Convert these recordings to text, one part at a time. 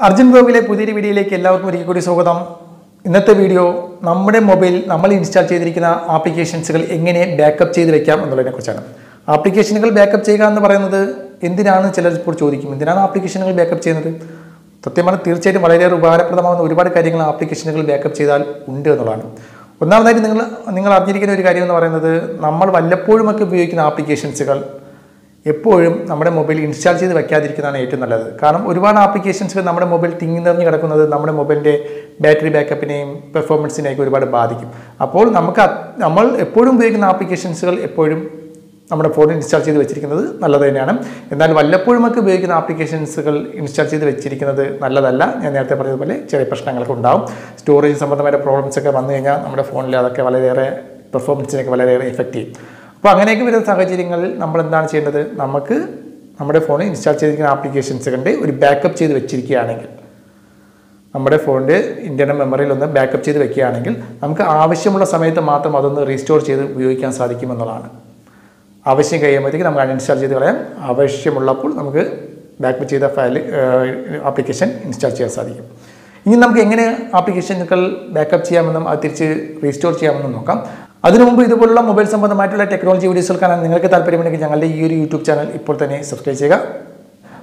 അർജുൻ ബ്ലോഗിലെ പുതിയൊരു വീഡിയോയിലേക്ക് എല്ലാവർക്കും ഒരിക്കൽ കൂടി സ്വാഗതം. ഇന്നത്തെ വീഡിയോ നമ്മുടെ മൊബൈൽ നമ്മൾ ഇൻസ്റ്റാൾ ചെയ്തിരിക്കുന്ന ആപ്ലിക്കേഷൻസുകൾ എങ്ങനെ ബാക്കപ്പ് ചെയ്ത് വെക്കാം എന്നുള്ളതിനെക്കുറിച്ചാണ്. ആപ്ലിക്കേഷനുകൾ ബാക്കപ്പ് ചെയ്യുക എന്ന് പറയുന്നത് എന്തിനാണ് ചിലർ ഇപ്പോൾ ചോദിക്കും, എന്തിനാണ് ആപ്ലിക്കേഷനുകൾ ബാക്കപ്പ് ചെയ്യുന്നത്? സത്യമാണ്, തീർച്ചയായിട്ടും വളരെയേറെ ഉപകാരപ്രദമാകുന്ന ഒരുപാട് കാര്യങ്ങൾ ആപ്ലിക്കേഷനുകൾ ബാക്കപ്പ് ചെയ്താൽ ഉണ്ട് എന്നുള്ളതാണ്. ഒന്നാമതായിട്ട് നിങ്ങൾ അറിഞ്ഞിരിക്കുന്ന ഒരു കാര്യം എന്ന് പറയുന്നത്, നമ്മൾ വല്ലപ്പോഴുമൊക്കെ ഉപയോഗിക്കുന്ന ആപ്ലിക്കേഷൻസുകൾ എപ്പോഴും നമ്മുടെ മൊബൈൽ ഇൻസ്റ്റാൾ ചെയ്ത് വെക്കാതിരിക്കുന്നതാണ് ഏറ്റവും നല്ലത്. കാരണം ഒരുപാട് ആപ്ലിക്കേഷൻസുകൾ നമ്മുടെ മൊബൈൽ തിങ്ങി നിറഞ്ഞ് കിടക്കുന്നത് നമ്മുടെ മൊബൈലിൻ്റെ ബാറ്ററി ബാക്കപ്പിനെയും പെർഫോമൻസിനെയൊക്കെ ഒരുപാട് ബാധിക്കും. അപ്പോൾ നമ്മൾ എപ്പോഴും ഉപയോഗിക്കുന്ന ആപ്ലിക്കേഷൻസുകൾ എപ്പോഴും നമ്മുടെ ഫോണിൽ ഇൻസ്റ്റാൾ ചെയ്ത് വെച്ചിരിക്കുന്നത് നല്ലത് തന്നെയാണ്. എന്നാൽ വല്ലപ്പോഴുമൊക്കെ ഉപയോഗിക്കുന്ന ആപ്ലിക്കേഷൻസുകൾ ഇൻസ്റ്റാൾ ചെയ്ത് വെച്ചിരിക്കുന്നത് നല്ലതല്ല. ഞാൻ നേരത്തെ പറഞ്ഞതുപോലെ ചെറിയ പ്രശ്നങ്ങളൊക്കെ ഉണ്ടാകും. സ്റ്റോറേജ് സംബന്ധമായ പ്രോബ്ലംസ് ഒക്കെ വന്നു കഴിഞ്ഞാൽ നമ്മുടെ ഫോണിൽ അതൊക്കെ വളരെയേറെ പെർഫോമൻസിനൊക്കെ വളരെയേറെ എഫക്റ്റ് ചെയ്യും. അപ്പോൾ അങ്ങനെയൊക്കെ വരുന്ന സാഹചര്യങ്ങളിൽ നമ്മൾ എന്താണ് ചെയ്യേണ്ടത്? നമുക്ക് നമ്മുടെ ഫോണിൽ ഇൻസ്റ്റാൾ ചെയ്തിരിക്കുന്ന ആപ്ലിക്കേഷൻസുകളുടെ ഒരു ബാക്കപ്പ് ചെയ്ത് വെച്ചിരിക്കുകയാണെങ്കിൽ, നമ്മുടെ ഫോണിൻ്റെ ഇൻറ്റർണൽ മെമ്മറിയിൽ ഒന്ന് ബാക്കപ്പ് ചെയ്ത് വെക്കുകയാണെങ്കിൽ നമുക്ക് ആവശ്യമുള്ള സമയത്ത് മാത്രം അതൊന്ന് റീസ്റ്റോർ ചെയ്ത് ഉപയോഗിക്കാൻ സാധിക്കുമെന്നുള്ളതാണ്. ആവശ്യം കഴിയുമ്പോഴത്തേക്ക് നമുക്ക് അൺഇൻസ്റ്റാൾ ചെയ്ത് കളയാം. ആവശ്യമുള്ളപ്പോൾ നമുക്ക് ബാക്കപ്പ് ചെയ്ത ആപ്ലിക്കേഷൻ ഇൻസ്റ്റാൾ ചെയ്യാൻ സാധിക്കും. ഇനി നമുക്ക് എങ്ങനെ ആപ്ലിക്കേഷനുകൾ ബാക്കപ്പ് ചെയ്യാമെന്നും അത് തിരിച്ച് റീസ്റ്റോർ ചെയ്യാമെന്നും നോക്കാം. അതിനു മുമ്പ് ഇതുപോലുള്ള മൊബൈൽ സംബന്ധമായിട്ടുള്ള ടെക്നോളജി വീഡിയോസ് കാണാൻ നിങ്ങൾക്ക് താല്പര്യമുണ്ടെങ്കിൽ ഞങ്ങളുടെ ഈ ഒരു യൂട്യൂബ് ചാനൽ ഇപ്പോൾ തന്നെ സബ്സ്ക്രൈബ് ചെയ്യുക.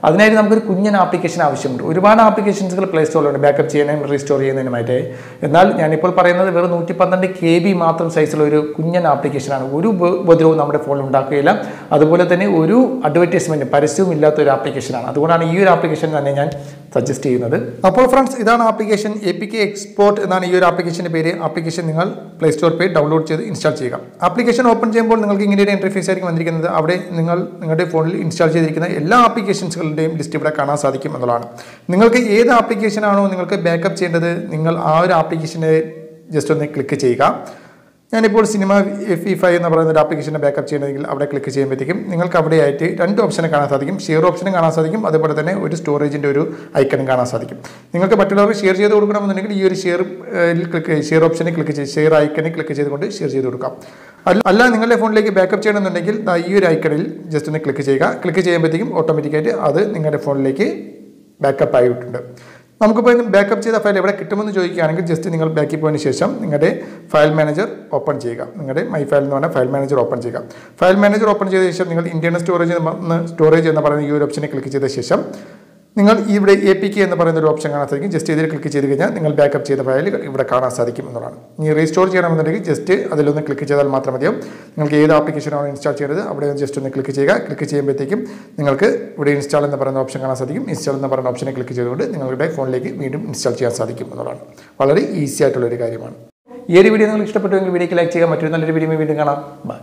അതിനായിട്ട് നമുക്കൊരു കുഞ്ഞൻ ആപ്ലിക്കേഷൻ ആവശ്യമുണ്ട്. ഒരുപാട് ആപ്ലിക്കേഷൻസുകൾ പ്ലേ സ്റ്റോറിലുണ്ട് ബാക്കപ്പ് ചെയ്യാനും റീസ്റ്റോർ ചെയ്യുന്നതിനുമായിട്ട്. എന്നാൽ ഞാനിപ്പോൾ പറയുന്നത് വെറും 112 KB മാത്രം സൈസുള്ള ഒരു കുഞ്ഞൻ ആപ്ലിക്കേഷനാണ്. ഒരു ഉപദ്രവവും നമ്മുടെ ഫോണിൽ ഉണ്ടാക്കുകയില്ല. അതുപോലെ തന്നെ ഒരു അഡ്വർടൈസ്മെൻറ്റ് പരസ്യവും ഇല്ലാത്ത ഒരു ആപ്ലിക്കേഷനാണ്. അതുകൊണ്ടാണ് ഈ ഒരു ആപ്ലിക്കേഷൻ തന്നെ ഞാൻ സജസ്റ്റ് ചെയ്യുന്നത്. അപ്പോൾ ഫ്രണ്ട്സ്, ഇതാണ് ആപ്ലിക്കേഷൻ. APK എക്സ്പോർട്ട് എന്നാണ് ഈ ഒരു ആപ്ലിക്കേഷൻ്റെ പേര്. ആപ്ലിക്കേഷൻ നിങ്ങൾ പ്ലേ സ്റ്റോറിൽ പോയി ഡൗൺലോഡ് ചെയ്ത് ഇൻസ്റ്റാൾ ചെയ്യുക. ആപ്ലിക്കേഷൻ ഓപ്പൺ ചെയ്യുമ്പോൾ നിങ്ങൾക്ക് ഇങ്ങനെ ഒരു ഇൻ്റർഫേസ് ആയിരിക്കും വന്നിരിക്കുന്നത്. അവിടെ നിങ്ങളുടെ ഫോണിൽ ഇൻസ്റ്റാൾ ചെയ്തിരിക്കുന്ന എല്ലാ ആപ്ലിക്കേഷൻസുകളുടെയും ലിസ്റ്റ് ഇവിടെ കാണാൻ സാധിക്കും എന്നുള്ളതാണ്. നിങ്ങൾക്ക് ഏത് ആപ്ലിക്കേഷനാണോ നിങ്ങൾക്ക് ബാക്കപ്പ് ചെയ്യേണ്ടത്, നിങ്ങൾ ആ ഒരു ആപ്ലിക്കേഷനെ ജസ്റ്റ് ഒന്ന് ക്ലിക്ക് ചെയ്യുക. ഞാനിപ്പോൾ സിനിമ FE5 എന്ന് പറയുന്ന ഒരു ആപ്ലിക്കേഷനെ ബാക്കപ്പ് ചെയ്യണമെങ്കിൽ അവിടെ ക്ലിക്ക് ചെയ്യുമ്പോഴത്തേക്കും നിങ്ങൾക്ക് അവിടെയായിട്ട് രണ്ട് ഓപ്ഷനും കാണാൻ സാധിക്കും. ഷെയർ ഓപ്ഷനും കാണാൻ സാധിക്കും, അതുപോലെ തന്നെ ഒരു സ്റ്റോറേജിൻ്റെ ഒരു ഐക്കണും കാണാൻ സാധിക്കും. നിങ്ങൾക്ക് മറ്റുള്ളവർക്ക് ഷെയർ ചെയ്ത് കൊടുക്കണമെന്നുണ്ടെങ്കിൽ ഈ ഒരു ഷെയർ ഓപ്ഷനിൽ ക്ലിക്ക് ചെയ്ത് ഷെയർ ഐക്കണിൽ ക്ലിക്ക് ചെയ്തുകൊണ്ട് ഷെയർ ചെയ്ത് കൊടുക്കാം. അല്ല നിങ്ങളുടെ ഫോണിലേക്ക് ബാക്കപ്പ് ചെയ്യണമെന്നുണ്ടെങ്കിൽ ഈ ഒരു ഐക്കണിൽ ജസ്റ്റ് ഒന്ന് ക്ലിക്ക് ചെയ്യുക. ക്ലിക്ക് ചെയ്യുമ്പോഴത്തേക്കും ഓട്ടോമാറ്റിക്കായിട്ട് അത് നിങ്ങളുടെ ഫോണിലേക്ക് ബാക്കപ്പ് ആയിട്ടുണ്ട്. നമുക്കിപ്പോൾ ബാക്കപ്പ് ചെയ്ത ഫയൽ എവിടെ കിട്ടുമെന്ന് ചോദിക്കുകയാണെങ്കിൽ ജസ്റ്റ് നിങ്ങൾ ബാക്കിൽ പോയതിന് ശേഷം നിങ്ങളുടെ ഫയൽ മാനേജർ ഓപ്പൺ ചെയ്യുക. നിങ്ങളുടെ മൈ ഫയൽ എന്ന് പറഞ്ഞാൽ ഫയൽ മാനേജർ ഓപ്പൺ ചെയ്യുക. ഫയൽ മാനേജർ ഓപ്പൺ ചെയ്ത ശേഷം നിങ്ങൾ ഇന്റർണൽ സ്റ്റോറേജ് എന്ന് പറയുന്ന ഈ ഒരു ഓപ്ഷനെ ക്ലിക്ക് ചെയ്ത ശേഷം നിങ്ങൾ ഇവിടെ APK എന്ന് പറയുന്ന ഒരു ഓപ്ഷൻ കാണാൻ സാധിക്കും. ജസ്റ്റ് ഇതിൽ ക്ലിക്ക് ചെയ്ത് കഴിഞ്ഞാൽ നിങ്ങൾ ബാക്കപ്പ് ചെയ്ത ഫയൽ ഇവിടെ കാണാൻ സാധിക്കും എന്നുള്ളതാണ്. ഇനി റീസ്റ്റോർ ചെയ്യണമെന്നുണ്ടെങ്കിൽ ജസ്റ്റ് അതിലൊന്ന് ക്ലിക്ക് ചെയ്താൽ മാത്രം മതിയാവും. നിങ്ങൾക്ക് ഏത് ആപ്ലിക്കേഷനാണ് ഇൻസ്റ്റാൾ ചെയ്യേണ്ടത് അവിടെ ജസ്റ്റ് ഒന്ന് ക്ലിക്ക് ചെയ്യുക. ക്ലിക്ക് ചെയ്യുമ്പോഴത്തേക്കും നിങ്ങൾക്ക് ഇവിടെ ഇൻസ്റ്റാൾ എന്ന് പറയുന്ന ഓപ്ഷൻ കാണാൻ സാധിക്കും. ഇൻസ്റ്റാൾ എന്ന് പറയുന്ന ഓപ്ഷനെ ക്ലിക്ക് ചെയ്തുകൊണ്ട് നിങ്ങളുടെ ഫോണിലേക്ക് വീണ്ടും ഇൻസ്റ്റാൾ ചെയ്യാൻ സാധിക്കും എന്നുള്ളതാണ്. വളരെ ഈസി ആയിട്ടുള്ളൊരു കാര്യമാണ്. ഈ ഒരു വീഡിയോ നിങ്ങൾക്ക് ഇഷ്ടപ്പെട്ടുവെങ്കിൽ വീഡിയോക്ക് ലൈക്ക് ചെയ്യുക. മറ്റൊരു നല്ലൊരു വീഡിയോ വീണ്ടും കാണാം. ബൈ.